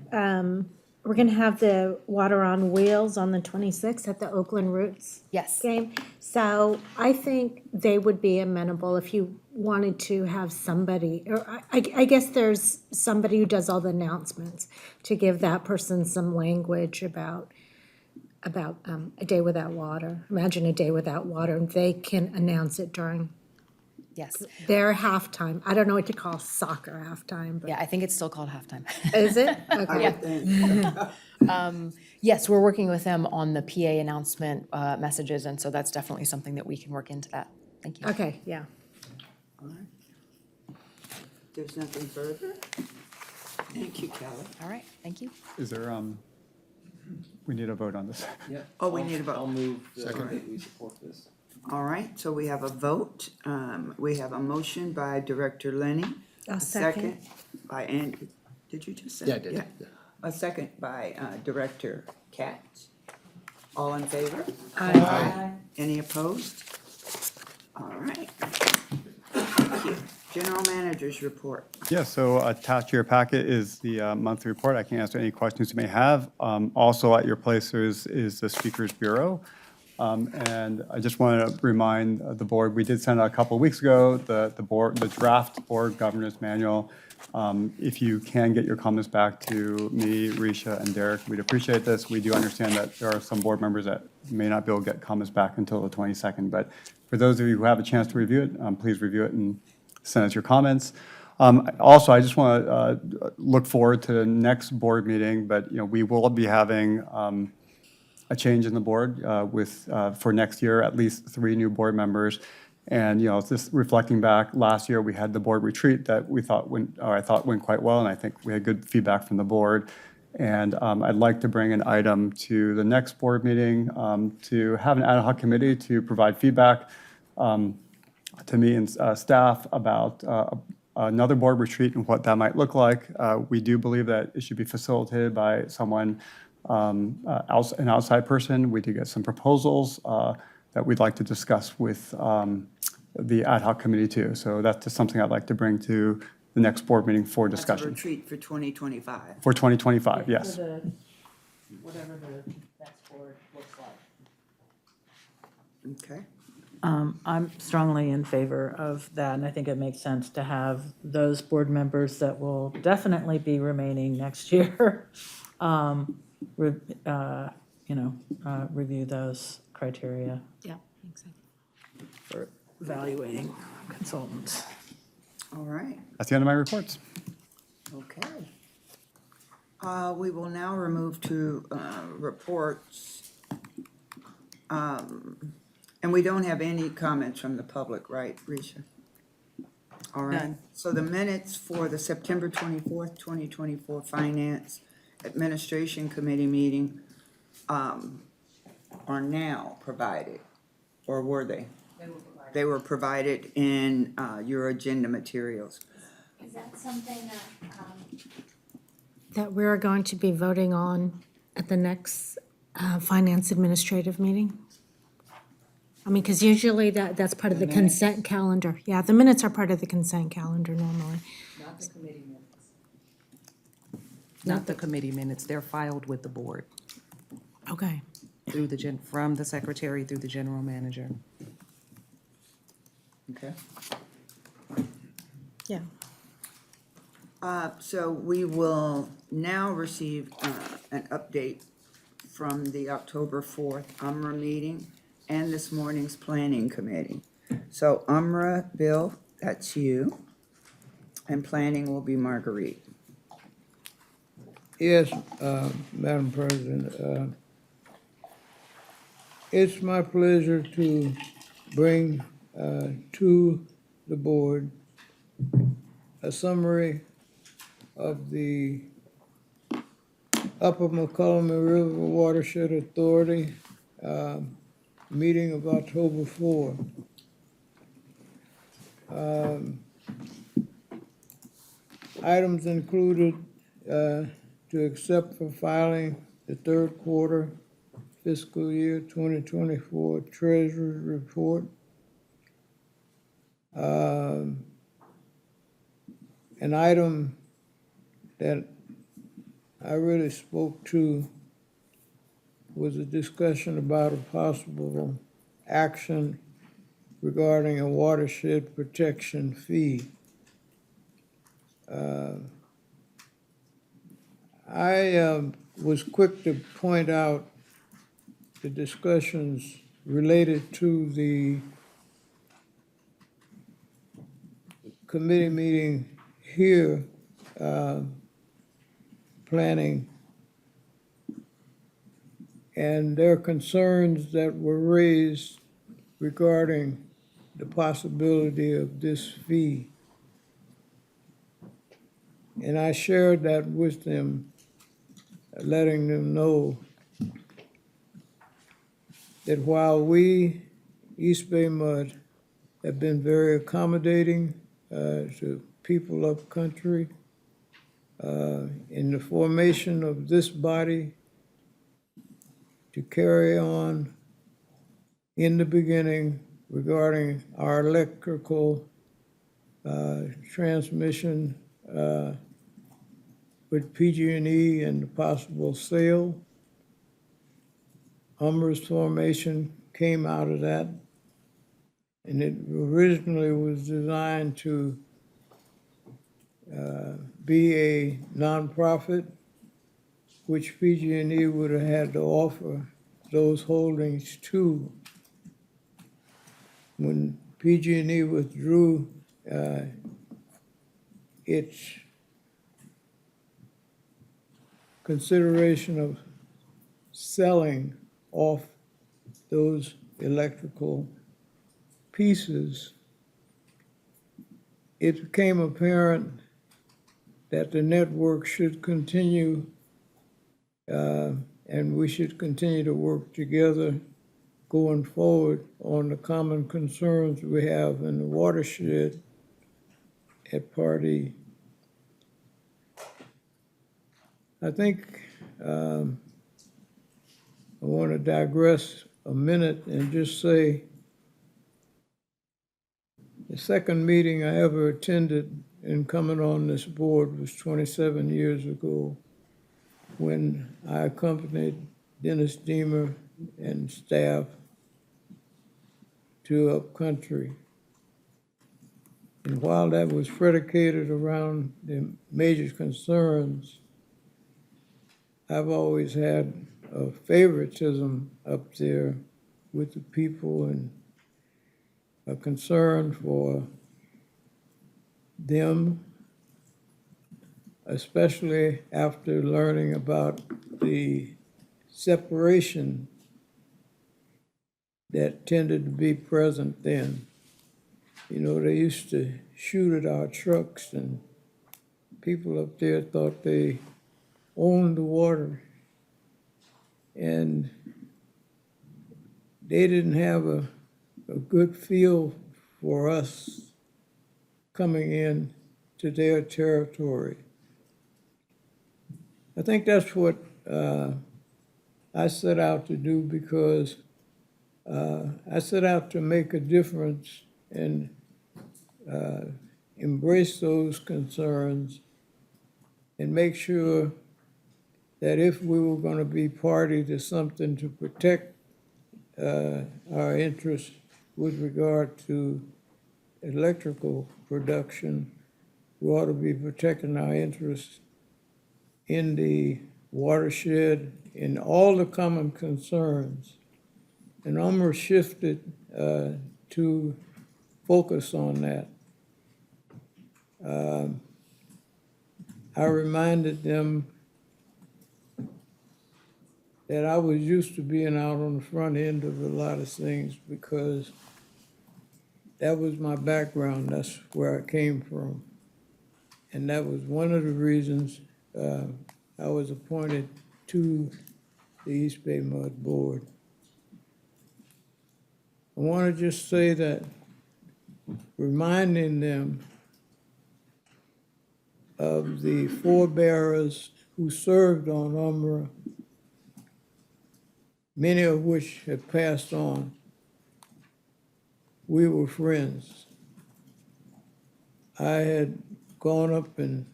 we're gonna have the Water on Wheels on the 26th at the Oakland Roots Yes. game. So I think they would be amenable if you wanted to have somebody, or I guess there's somebody who does all the announcements, to give that person some language about a day without water. Imagine a day without water, and they can announce it during Yes. their halftime. I don't know what to call soccer halftime, but Yeah, I think it's still called halftime. is it? I Okay. would think. Yes, we're working with them on the PA announcement messages, and so that's definitely something that we can work into that. Thank you. Okay, yeah. There's nothing further? Thank you, Kelly. All right, thank you. Is there, we need a vote on this. Yeah. Oh, we need a vote. I'll move that we support this. All right, so we have a vote. We have a motion by Director Lenny. I'll A second. by Andrew. Did you just say? Yeah, I did, yeah. A second by Director Katz. All in favor? Aye. Any opposed? All right. Thank you. General Manager's report. Yeah, so attached to your packet is the monthly report. I can answer any questions you may have. Also at your place is the Speaker's Bureau. And I just want to remind the board, we did send out a couple of weeks ago, the draft board governance manual. If you can get your comments back to me, Risha, and Derek, we'd appreciate this. We do understand that there are some board members that may not be able to get comments back until the 22nd, but for those of you who have a chance to review it, please review it and send us your comments. Also, I just want to look forward to the next board meeting, but, we will be having a change in the board for next year, at least 3 new board members. And, just reflecting back, last year, we had the board retreat that I thought went quite well, and I think we had good feedback from the board. And I'd like to bring an item to the next board meeting to have an ad hoc committee to provide feedback to me and staff about another board retreat and what that might look like. We do believe that it should be facilitated by someone, an outside person. We did get some proposals that we'd like to discuss with the ad hoc committee too. So that's just something I'd like to bring to the next board meeting for That's a discussion. retreat for 2025. For 2025, yes. Whatever the next board looks like. Okay. I'm strongly in favor of that, and I think it makes sense to have those board members that will definitely be remaining next year, review those criteria Yeah, exactly. for evaluating consultants. All right. That's the end of my reports. Okay. We will now remove to reports. And we don't have any comments from the public, right, Risha? All right. None. So the minutes for the September 24th, 2024 Finance Administration Committee meeting are now provided, or were they? They were provided in your agenda materials. Is that something that we're going to be voting on at the next finance administrative meeting? I mean, because usually that's part of the consent calendar. Yeah, the minutes are part of the consent calendar normally. Not the committee minutes. Not the committee minutes. They're filed with the board Okay. through from the secretary through the general manager. Okay. Yeah. So we will now receive an update from the October 4th UMRA meeting and this morning's planning committee. So UMRA, Bill, that's you, and planning will be Marguerite. Yes, Madam President, it's my pleasure to bring to the board a summary of the Upper McCollum River Watershed Authority meeting of October 4. Items included to accept for filing the third quarter fiscal year 2024 Treasurer's Report. An item that I really spoke to was a discussion about a possible action regarding a watershed protection fee. I was quick to point out the discussions related to the committee meeting here, planning, and their concerns that were raised regarding the possibility of this fee. And I shared that with them, letting them know that while we, East Bay MUD, have been very accommodating to people up country in the formation of this body to carry on in the beginning regarding our electrical transmission with PG&E and the possible sale. UMRA's formation came out of that. And it originally was designed to be a nonprofit, which PG&E would have had to offer those holdings to. When PG&E withdrew its consideration of selling off those electrical pieces, it became apparent that the network should continue and we should continue to work together going forward on the common concerns we have in the watershed at Part E. I think I want to digress a minute and just say the second meeting I ever attended in coming on this board was 27 years ago, when I accompanied Dennis Deemer and staff to upcountry. And while that was predicated around the major concerns, I've always had a favoritism up there with the people and a concern for them, especially after learning about the separation that tended to be present then. You know, they used to shoot at our trucks, and people up there thought they owned the water. And they didn't have a good feel for us coming in to their territory. I think that's what I set out to do, because I set out to make a difference and embrace those concerns and make sure that if we were going to be party to something to protect our interests with regard to electrical production, we ought to be protecting our interests in the watershed, in all the common concerns. And UMR shifted to focus on that. I reminded them that I was used to being out on the front end of a lot of things, because that was my background. That's where I came from. And that was one of the reasons I was appointed to the EBMUD board. I want to just say that reminding them of the forebearers who served on UMRA, many of which have passed on, we were friends. I had gone up and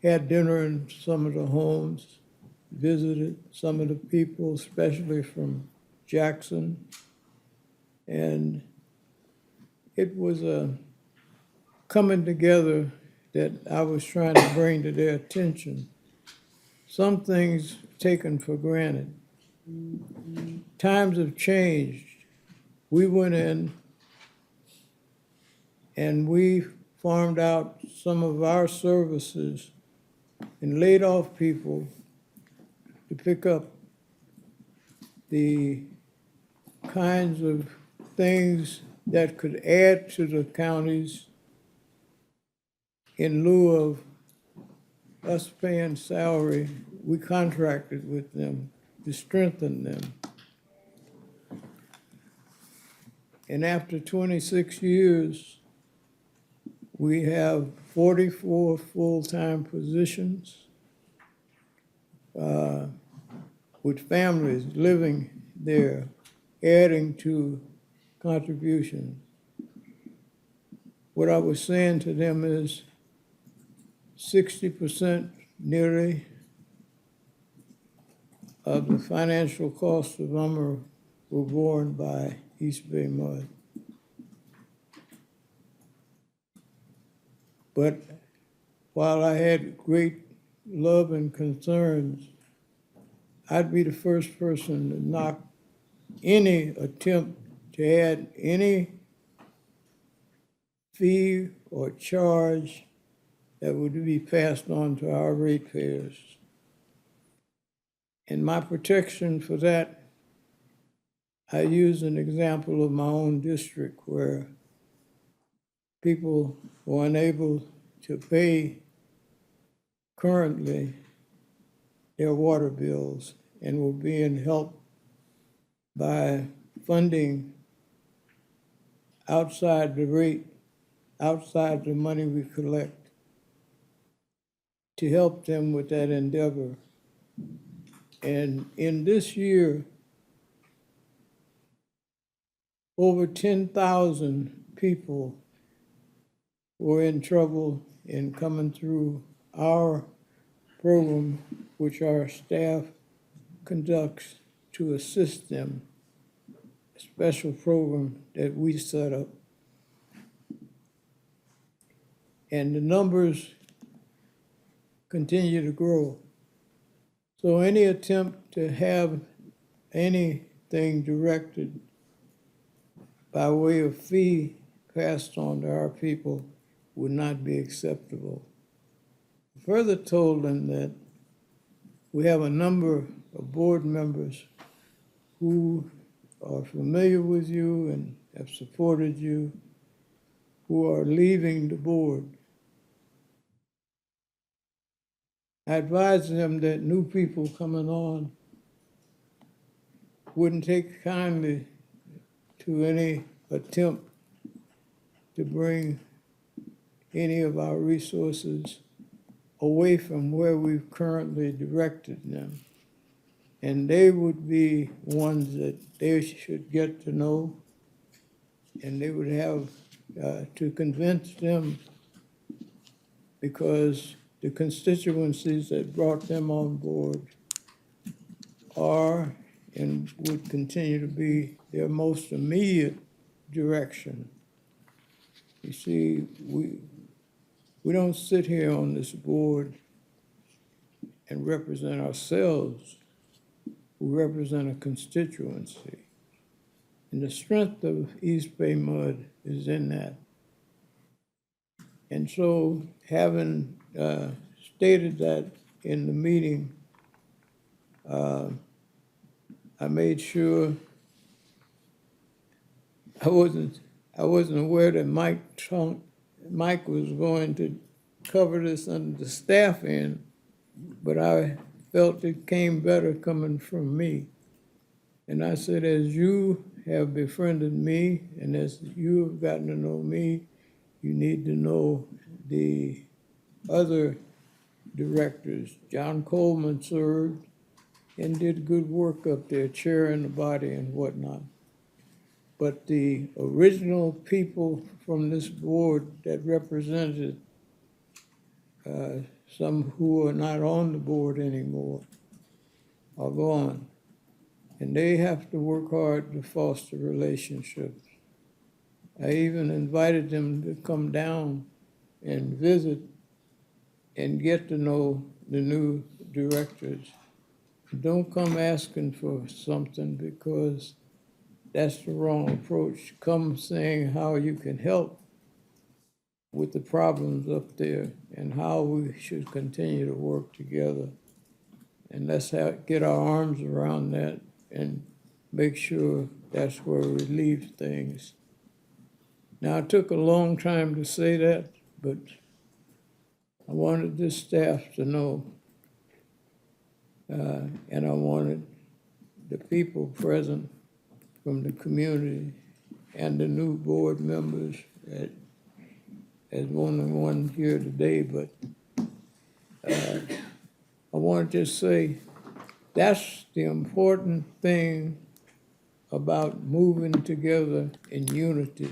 had dinner in some of the homes, visited some of the people, especially from Jackson, and it was a coming together that I was trying to bring to their attention. Some things taken for granted. Times have changed. We went in and we farmed out some of our services and laid off people to pick up the kinds of things that could add to the counties in lieu of us paying salary. We contracted with them to strengthen them. And after 26 years, we have 44 full-time positions with families living there, adding to contributions. What I was saying to them is 60% nearly of the financial cost of UMRA were borne by East Bay Mud. But while I had great love and concerns, I'd be the first person to knock any attempt to add any fee or charge that would be passed on to our ratepayers. And my protection for that, I use an example of my own district where people were unable to pay currently their water bills and were being helped by funding outside the rate, outside the money we collect, to help them with that endeavor. And in this year, over 10,000 people were in trouble in coming through our program, which our staff conducts to assist them, a special program that we set up. And the numbers continue to grow. So any attempt to have anything directed by way of fee passed on to our people would not be acceptable. I further told them that we have a number of board members who are familiar with you and have supported you, who are leaving the board. I advised them that new people coming on wouldn't take kindly to any attempt to bring any of our resources away from where we've currently directed them. And they would be ones that they should get to know, and they would have to convince them, because the constituencies that brought them on board are and would continue to be their most immediate direction. You see, we don't sit here on this board and represent ourselves. We represent a constituency. And the strength of East Bay Mud is in that. And so, having stated that in the meeting, I made sure I wasn't aware that Mike was going to cover this under the staff end, but I felt it came better coming from me. And I said, as you have befriended me and as you have gotten to know me, you need to know the other directors. John Coleman served and did good work up there, chairing the body and whatnot. But the original people from this board that represented some who are not on the board anymore are gone. And they have to work hard to foster relationships. I even invited them to come down and visit and get to know the new directors. Don't come asking for something, because that's the wrong approach. Come saying how you can help with the problems up there and how we should continue to work together. And let's get our arms around that and make sure that's where we leave things. Now, it took a long time to say that, but I wanted this staff to know, and I wanted the people present from the community and the new board members, as only one here today, but I want to just say that's the important thing about moving together in unity.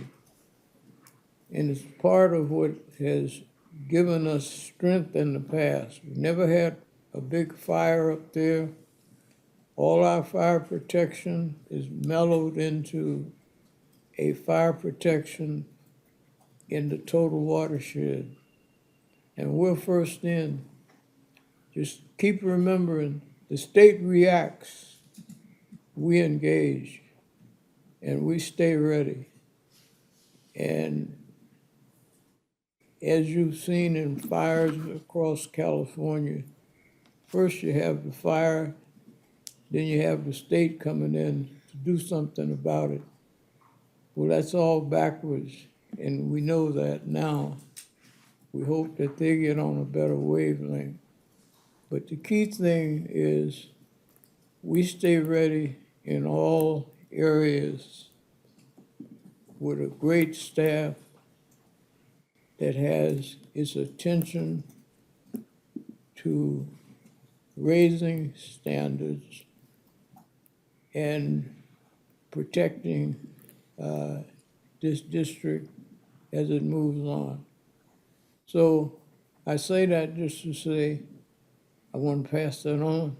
And it's part of what has given us strength in the past. We never had a big fire up there. all our fire protection is mellowed into a fire protection in the total watershed. And we're first in. Just keep remembering, the state reacts, we engage, and we stay ready. And as you've seen in fires across California, first you have the fire, then you have the state coming in to do something about it. Well, that's all backwards, and we know that now. We hope that they get on a better wavelength. But the key thing is we stay ready in all areas with a great staff that has its attention to raising standards and protecting this district as it moves on. So I say that just to say, I want to pass that on.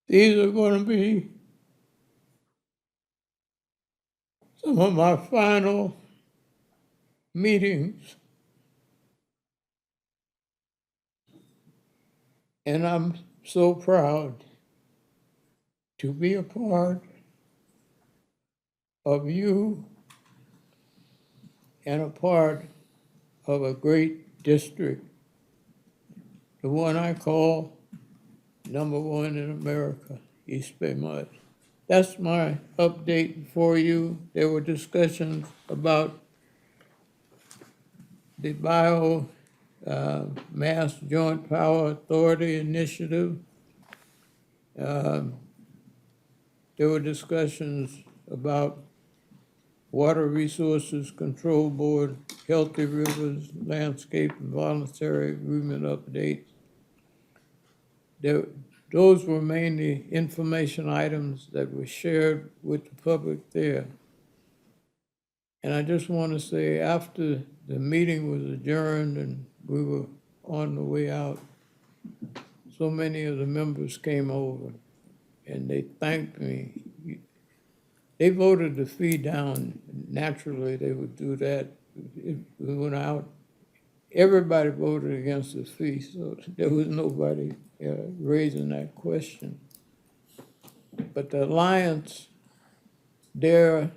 These are going to be some of my final meetings. And I'm so proud to be a part of you and a part of a great district, the one I call #1 in America, East Bay Mud. That's my update for you. There were discussions about the Mass Joint Power Authority initiative. There were discussions about Water Resources Control Board, Healthy Rivers, Landscape and Voluntary Agreement updates. Those were mainly information items that were shared with the public there. And I just want to say, after the meeting was adjourned and we were on the way out, so many of the members came over and they thanked me. They voted the fee down. Naturally, they would do that. We went out. Everybody voted against the fee, so there was nobody raising that question. But the alliance there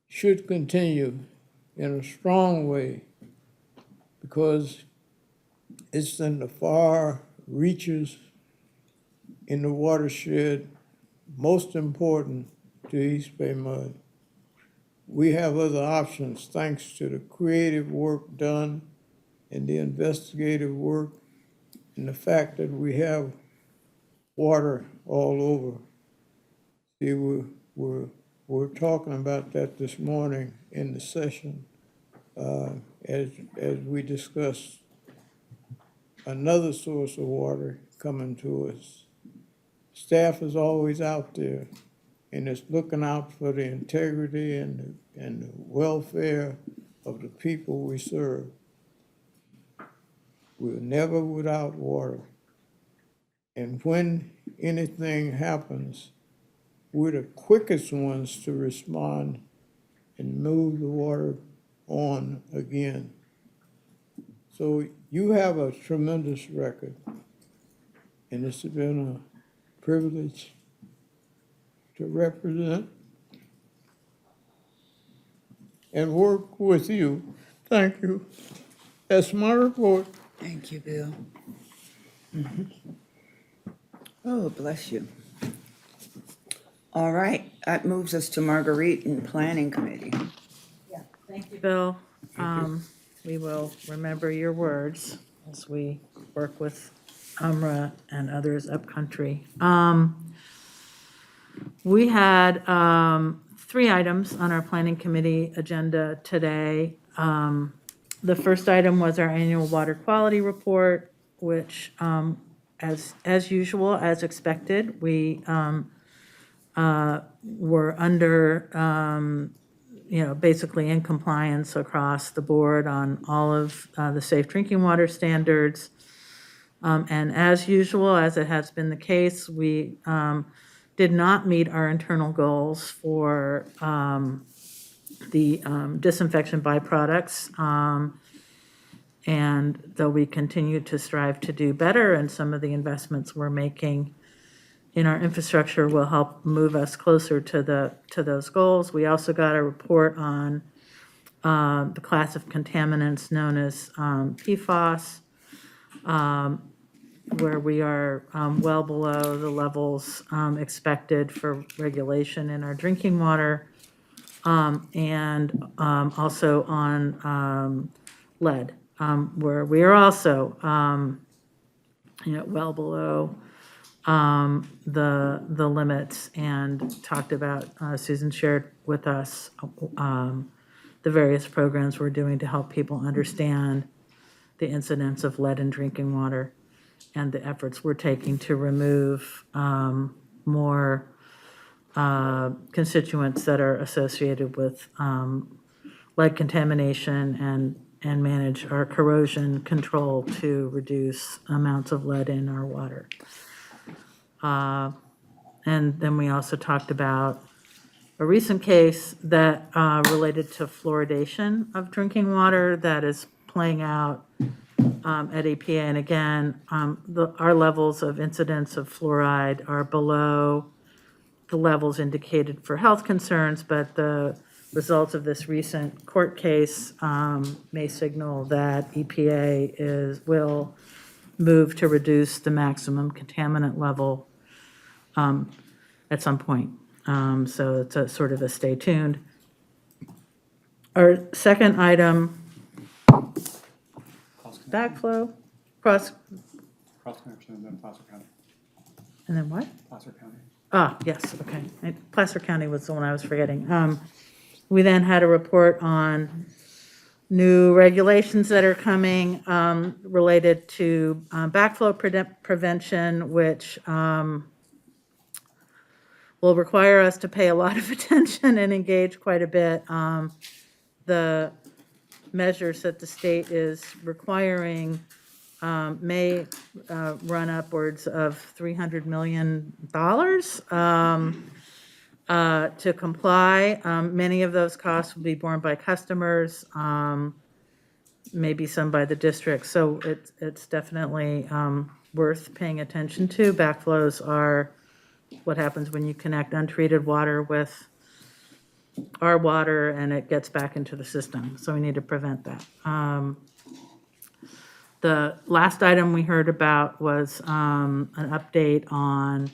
should continue in a strong way because it's in the far reaches in the watershed, most important to East Bay Mud. We have other options thanks to the creative work done and the investigative work and the fact that we have water all over. See, we're talking about that this morning in the session as we discussed another source of water coming to us. Staff is always out there and it's looking out for the integrity and the welfare of the people we serve. We're never without water. And when anything happens, we're the quickest ones to respond and move the water on again. So you have a tremendous record, and it's been a privilege to represent and work with you. Thank you. That's my report. Thank you, Bill. Oh, bless you. All right, that moves us to Marguerite and Planning Committee. Thank you, Bill. We will remember your words as we work with UMRA and others upcountry. We had 3 items on our Planning Committee agenda today. The first item was our annual water quality report, which, as usual, as expected, we were under basically in compliance across the board on all of the safe drinking water standards. And as usual, as it has been the case, we did not meet our internal goals for the disinfection byproducts. And though we continue to strive to do better, and some of the investments we're making in our infrastructure will help move us closer to those goals. We also got a report on the class of contaminants known as PFAS, where we are well below the levels expected for regulation in our drinking water, and also on lead, where we are also well below the limits, and talked about, Susan shared with us the various programs we're doing to help people understand the incidence of lead in drinking water and the efforts we're taking to remove more constituents that are associated with lead contamination, and manage our corrosion control to reduce amounts of lead in our water. And then we also talked about a recent case that related to fluoridation of drinking water that is playing out at EPA. And again, our levels of incidence of fluoride are below the levels indicated for health concerns, but the results of this recent court case may signal that EPA will move to reduce the maximum contaminant level at some point. So it's a sort of a stay tuned. Our second item, backflow, cross, Cross-connection and then Placer County. and then what? Placer County. Ah, yes, okay. Placer County was the one I was forgetting. We then had a report on new regulations that are coming related to backflow prevention, which will require us to pay a lot of attention and engage quite a bit. The measures that the state is requiring may run upwards of $300 million to comply. Many of those costs will be borne by customers, maybe some by the district. So it's definitely worth paying attention to. Backflows are what happens when you connect untreated water with our water and it gets back into the system. So we need to prevent that. The last item we heard about was an update on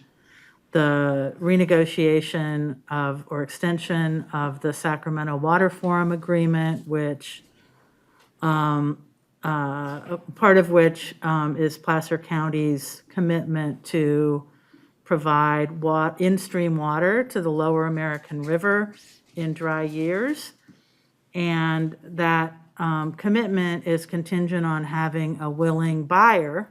the renegotiation of, or extension of, the Sacramento Water Forum Agreement, which part of which is Placer County's commitment to provide in-stream water to the Lower American River in dry years. And that commitment is contingent on having a willing buyer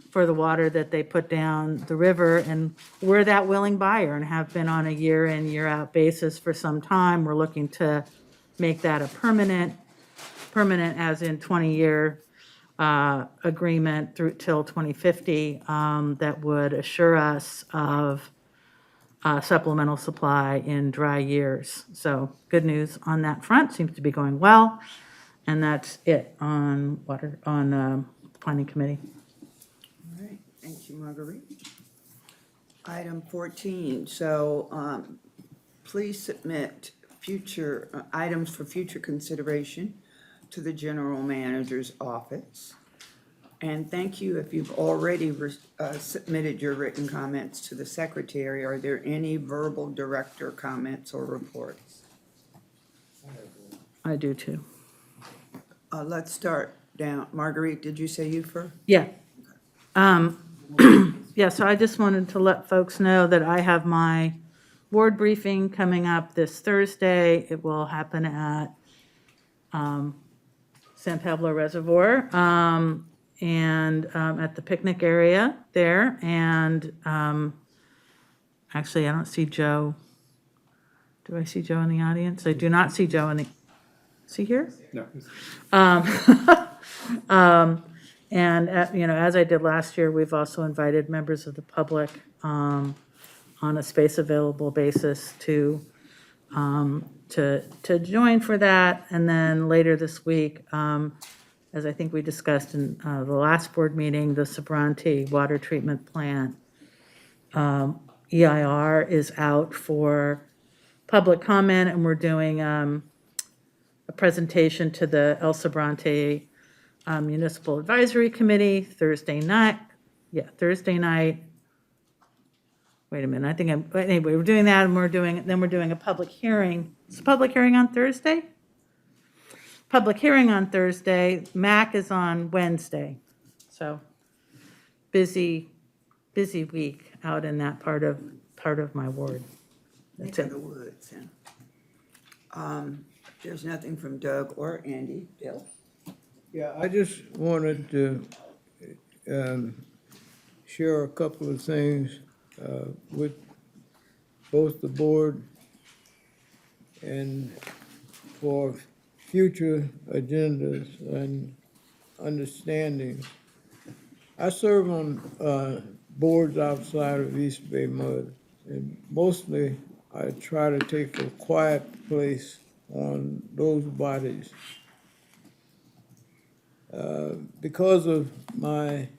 for the water that they put down the river. And we're that willing buyer and have been on a year in, year out basis for some time. We're looking to make that a permanent as in 20-year agreement through till 2050 that would assure us of supplemental supply in dry years. So good news on that front, seems to be going well. And that's it on water, on planning committee. All right, thank you, Marguerite. Item 14, so please submit future items for future consideration to the general manager's office. And thank you if you've already submitted your written comments to the secretary. Are there any verbal director comments or reports? I do too. Let's start down. Marguerite, did you say you first? Yeah. Yeah, so I just wanted to let folks know that I have my board briefing coming up this Thursday. It will happen at San Pablo Reservoir and at the picnic area there. And actually, I don't see Joe Do I see Joe in the audience? I do not see Joe in the, is he here? No. And, you know, as I did last year, we've also invited members of the public on a space available basis to join for that. And then later this week, as I think we discussed in the last board meeting, the Sabranti Water Treatment Plant EIR is out for public comment, and we're doing a presentation to the El Sabranti Municipal Advisory Committee Thursday night. Thursday night. Wait a minute, anyway, we're doing that, and we're doing a public hearing. Is the public hearing on Thursday? Public hearing on Thursday. MAC is on Wednesday. So busy week out in that part of my ward. That's Neck it. of the woods, huh? There's nothing from Doug or Andy. Bill? Yeah, I just wanted to share a couple of things with both the board and for future agendas and understandings. I serve on boards outside of East Bay MUD, and mostly I try to take a quiet place on those bodies. Because of my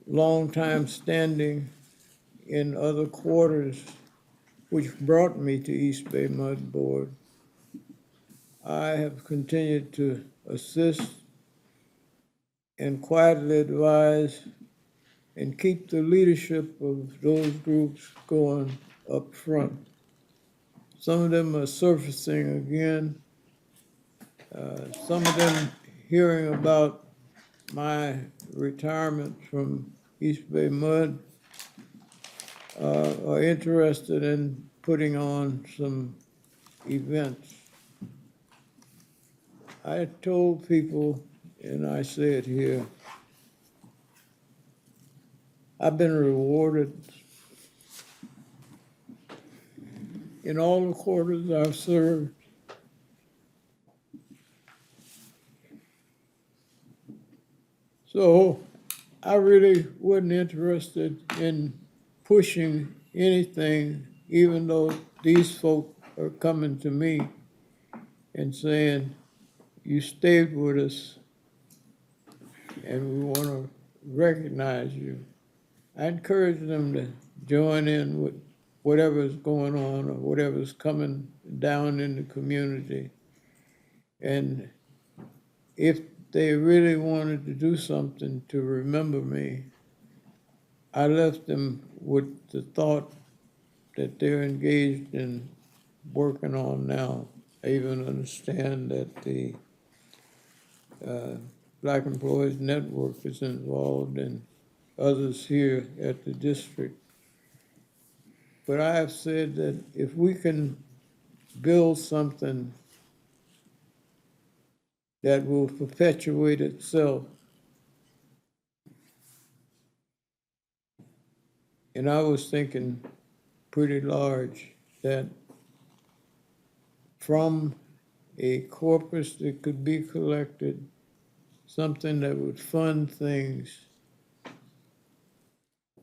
long time standing in other quarters, which brought me to East Bay MUD Board, I have continued to assist and quietly advise and keep the leadership of those groups going up front. Some of them are surfacing again. Some of them hearing about my retirement from East Bay MUD are interested in putting on some events. I told people, and I say it here, I've been rewarded in all the quarters I've served. So I really wasn't interested in pushing anything, even though these folk are coming to me and saying, you stayed with us and we want to recognize you. I encourage them to join in with whatever's going on or whatever's coming down in the community. And if they really wanted to do something to remember me, I left them with the thought that they're engaged in working on now. I even understand that the Black Employees Network is involved and others here at the district. But I have said that if we can build something that will perpetuate itself, and I was thinking pretty large, that from a corpus that could be collected, something that would fund things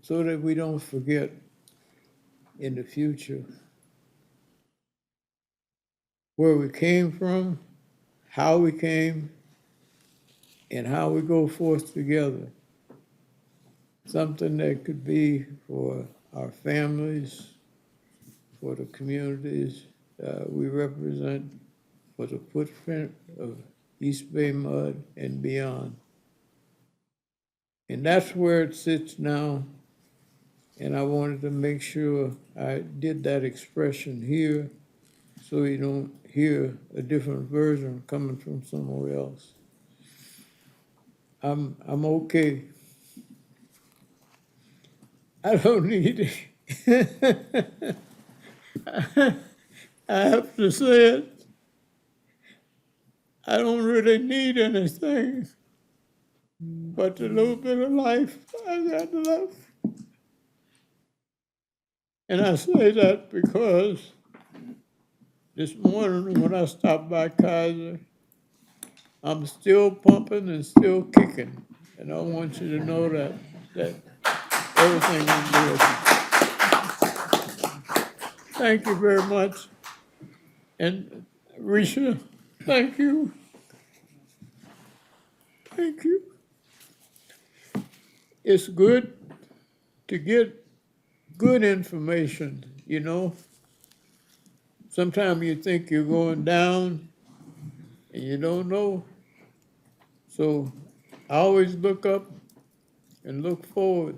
so that we don't forget in the future where we came from, how we came, and how we go forth together. Something that could be for our families, for the communities we represent, for the footprint of East Bay MUD and beyond. And that's where it sits now. And I wanted to make sure I did that expression here so you don't hear a different version coming from somewhere else. I'm okay. I don't need it. I have to say it. I don't really need anything but the little bit of life I got left. And I say that because this morning when I stopped by Kaiser, I'm still pumping and still kicking. And I want you to know that everything is good. Thank you very much. And Risha, thank you. Thank you. It's good to get good information, you know. Sometimes you think you're going down and you don't know. So I always look up and look forward.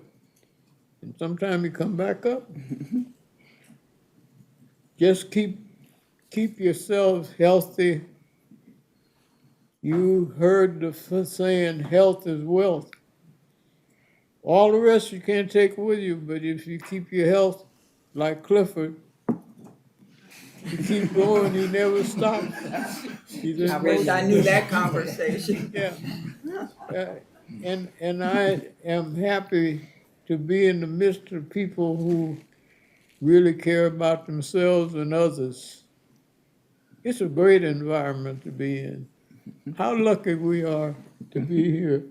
And sometimes you come back up. Just keep yourselves healthy. You heard the saying, health is wealth. All the rest you can't take with you, but if you keep your health like Clifford, you keep going, he never stops. I wish I knew that conversation. Yeah. And I am happy to be in the midst of people who really care about themselves and others. It's a great environment to be in. How lucky we are to be here.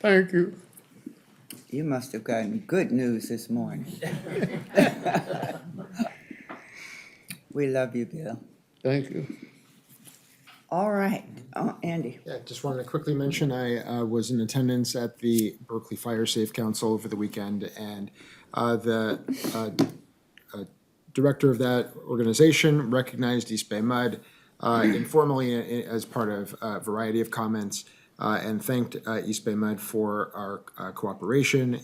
Thank you. You must have gotten good news this morning. We love you, Bill. Thank you. All right, Andy. Yeah, just wanted to quickly mention, I was in attendance at the Berkeley Fire Safe Council over the weekend, and the director of that organization recognized East Bay Mud informally as part of a variety of comments, and thanked East Bay Mud for our cooperation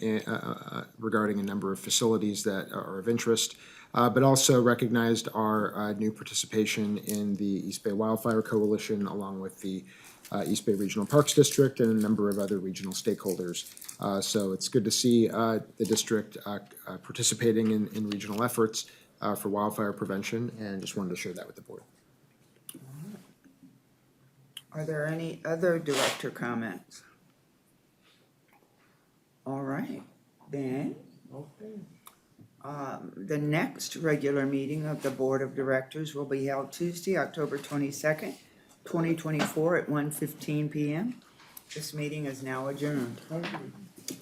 regarding a number of facilities that are of interest, but also recognized our new participation in the East Bay Wildfire Coalition, along with the East Bay Regional Parks District and a number of other regional stakeholders. So it's good to see the district participating in regional efforts for wildfire prevention, and just wanted to share that with the board. Are there any other director comments? All right, then. The next regular meeting of the Board of Directors will be held Tuesday, October 22nd, 2024 at 1:15 p.m. This meeting is now adjourned.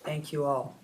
Thank you all.